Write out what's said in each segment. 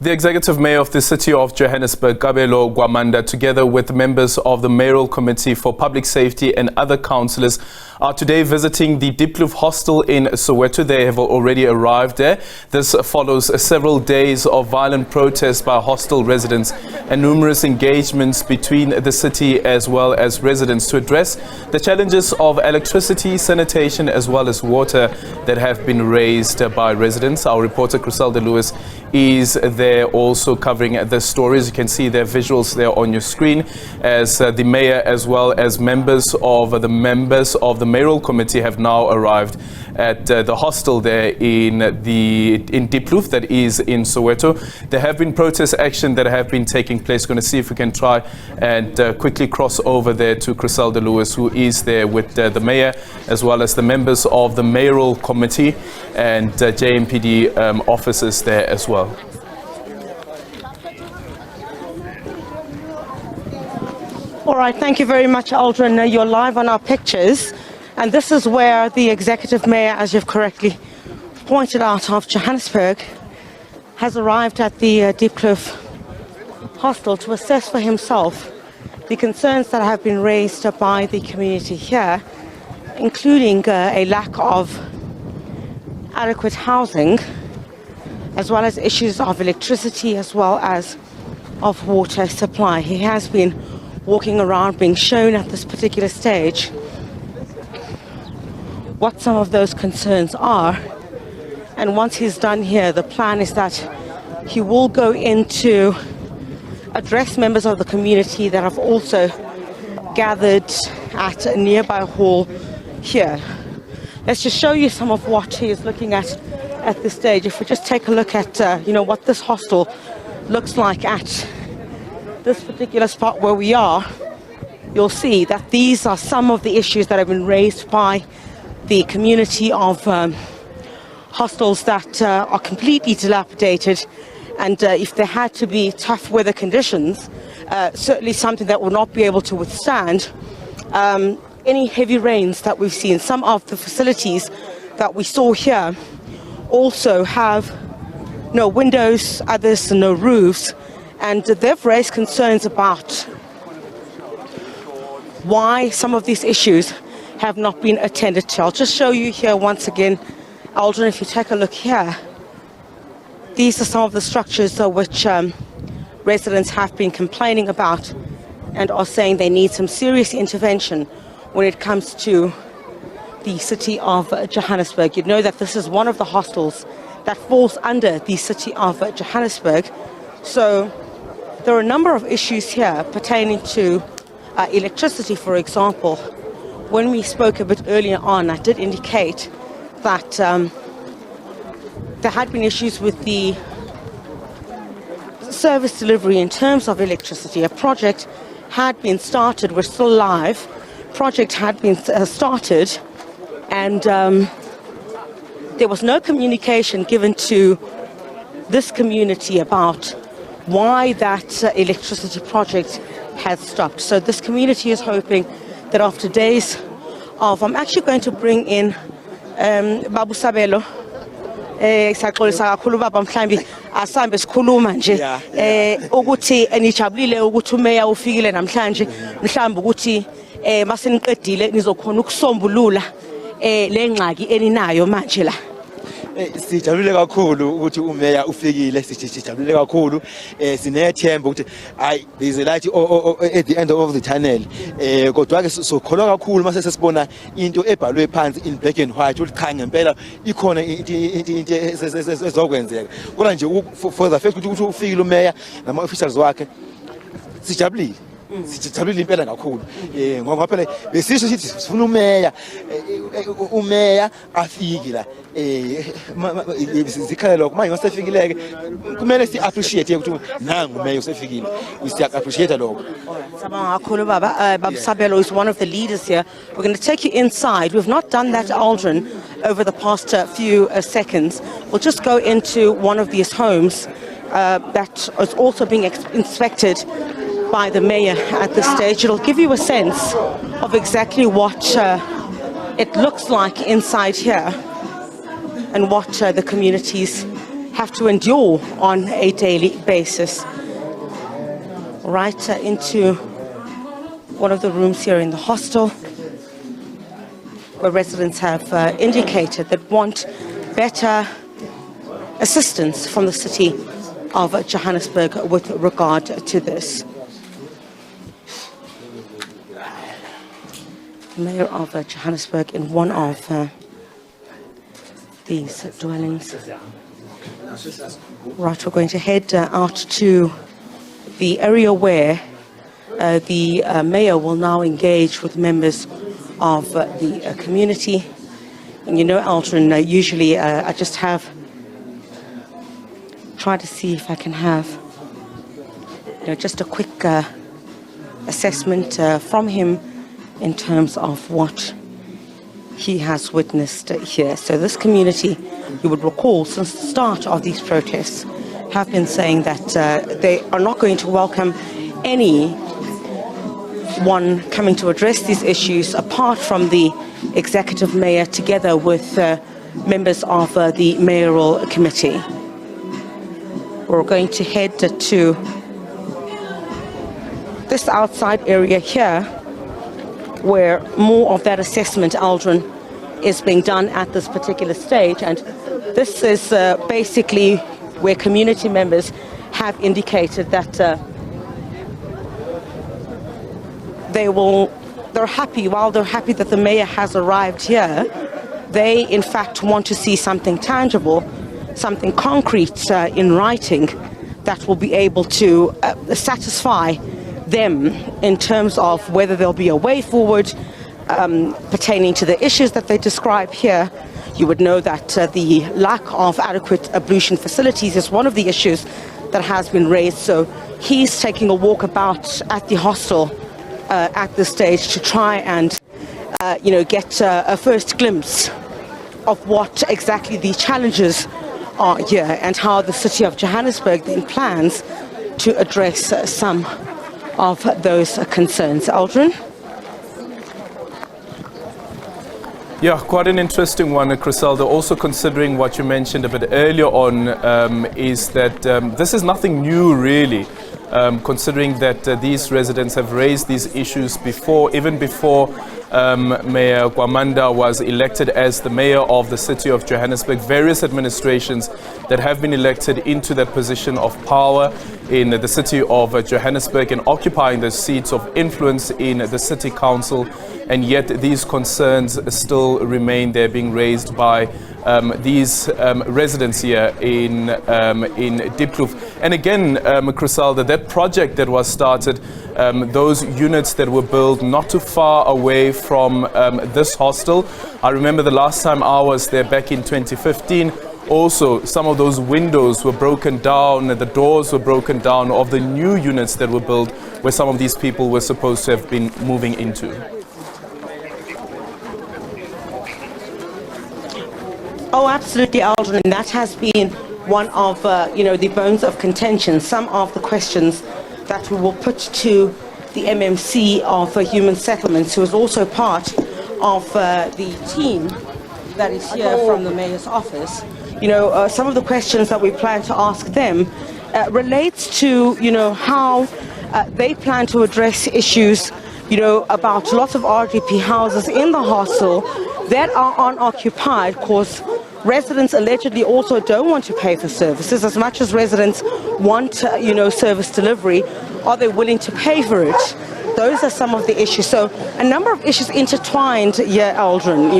The Executive Mayor of the City of Johannesburg, Kabelo Gwamanda, together with members of the Mayoral Committee for Public Safety and other councillors, are today visiting the Diepkloof hostel in Soweto. They have already arrived there. This follows several days of violent protests by hostel residents and numerous engagements between the city as well as residents to address the challenges of electricity, sanitation as well as water that have been raised by residents. Our reporter Chriselda Lewis is there also covering the stories. You can see their visuals there on your screen as the mayor as well as members of the Mayoral Committee have now arrived at the hostel there in Diepkloof, that is in Soweto. There have been protest action that have been taking place. Going to see if we can try and quickly cross over there to Chriselda Lewis, who is there with the mayor as well as the members of the Mayoral Committee and JMPD officers there as well. All right, thank you very much, Aldrin. You're live on our pictures. And this is where the Executive Mayor, as you've correctly pointed out, of Johannesburg, has arrived at the Diepkloof hostel to assess for himself the concerns that have been raised by the community here, including a lack of adequate housing, as well as issues of electricity, as well as of water supply. He has been walking around, being shown at this particular stage what some of those concerns are. And once he's done here, the plan is that he will go in to address members of the community that have also gathered at a nearby hall here. Let's just show you some of what he is looking at this stage. If we just take a look at what this hostel looks like at this particular spot where we are, you'll see that these are some of the issues that have been raised by the community of hostels that are completely dilapidated, and if there had to be tough weather conditions, certainly something that will not be able to withstand any heavy rains that we've seen. Some of the facilities that we saw here also have no windows, others no roofs, and they've raised concerns about why some of these issues have not been attended to. I'll just show you here once again, Aldrin, if you take a look here. These are some of the structures which residents have been complaining about and are saying they need some serious intervention when it comes to the city of Johannesburg. You know that this is one of the hostels that falls under the city of Johannesburg. So there are a number of issues here pertaining to electricity, for example. When we spoke a bit earlier on, I did indicate that there had been issues with the service delivery in terms of electricity. A project had been started, we're still live, project had been started, and there was no communication given to this community about why that electricity project has stopped. So this community is hoping that after days of, I'm actually going to bring in Babu Sabelo, asambe sikhuluma nje ukuthi nijabulile ukuthi umeya ufikile namhlanje, mhlawumbe ukuthi maseniqedile nizokhona ukusombulula le ngxaki eninayo manje la. Sijabulile kakhulu ukuthi umeya ufikile, sijabulile kakhulu, sinethemba ukuthi hayi there is a light at the end of the tunnel. Kodwa ke sokholwa kakhulu mase sesibona into ebhalwe phansi in black and white ukuthi cha ngempela ikhona into ezokwenzeka. Kodwa nje for the fact ukuthi ufikile umeya nama officials wakhe, sijabulile. Sijabulile impela kakhulu ngoba phela besisho sithi sifuna umeya afike la zikhala lokho manje ngosefikileke kumele si appreciate ukuthi nangu umeya usefikile, we appreciate lokho. Sabanga kakhulu baba. Babu Sabelo is one of the leaders here. We're going to take you inside. We've not done that, Aldrin, over the past few seconds. We'll just go into one of these homes that is also being inspected by the mayor at this stage. It'll give you a sense of exactly what it looks like inside here and what the communities have have to endure on a daily basis. Right into one of the rooms here in the hostel, where residents have indicated that want better assistance from the city of Johannesburg with regard to this. The Mayor of Johannesburg in one of these dwellings. Right, we're going to head out to the area where the Mayor will now engage with members of the community. And you know, Aldrin, usually I just have try to see if I can have just a quick assessment from him in terms of what he has witnessed here. So this community, you would recall, since the start of these protests, have been saying that they are not going to welcome anyone coming to address these issues apart from the executive mayor together with members of the Mayoral Committee. We're going to head to this outside area here where more of that assessment, Aldrin, is being done at this particular stage. And this is basically where community members have indicated that they're happy. While they're happy that the mayor has arrived here, they in fact want to see something tangible, something concrete in writing that will be able to satisfy them in terms of whether there'll be a way forward pertaining to the issues that they describe here. You would know that the lack of adequate ablution facilities is one of the issues that has been raised. So he's taking a walk about at the hostel at this stage to try and get a first glimpse of what exactly the challenges are here and how the city of Johannesburg then plans to address some of those concerns. Aldrin? Yeah, quite an interesting one, Chriselda. Also considering what you mentioned a bit earlier on, is that this is nothing new really, considering that these residents have raised these issues before, even before Mayor Gwamanda was elected as the mayor of the city of Johannesburg. Various administrations that have been elected into that position of power in the city of Johannesburg and occupying the seats of influence in the city council, and yet these concerns still remain. They're being raised by these residents here in Diepkloof. And again, Chriselda, that project that was started, those units that were built not too far away from this hostel. I remember the last time I was there back in 2015. Also, some of those windows were broken down, the doors were broken down of the new units that were built where some of these people were supposed to have been moving into. Oh, absolutely, Aldrin. And that has been one of the bones of contention. Some of the questions that we will put to the MMC of Human Settlements, who is also part of the team that is here from the Mayor's office. Some of the questions that we plan to ask them relates to, how they plan to address issues, about lots of RDP houses in the hostel that are unoccupied, because residents allegedly also don't want to pay for services. As much as residents want, service delivery, are they willing to pay for it? Those are some of the issues. So a number of issues intertwined here, Aldrin,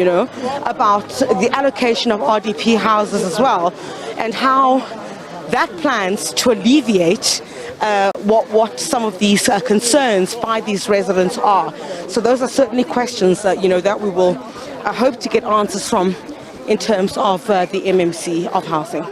about the allocation of RDP houses as well, and how that plans to alleviate what some of these concerns by these residents are. So those are certainly questions that, that we will hope to get answers from in terms of the MMC of housing.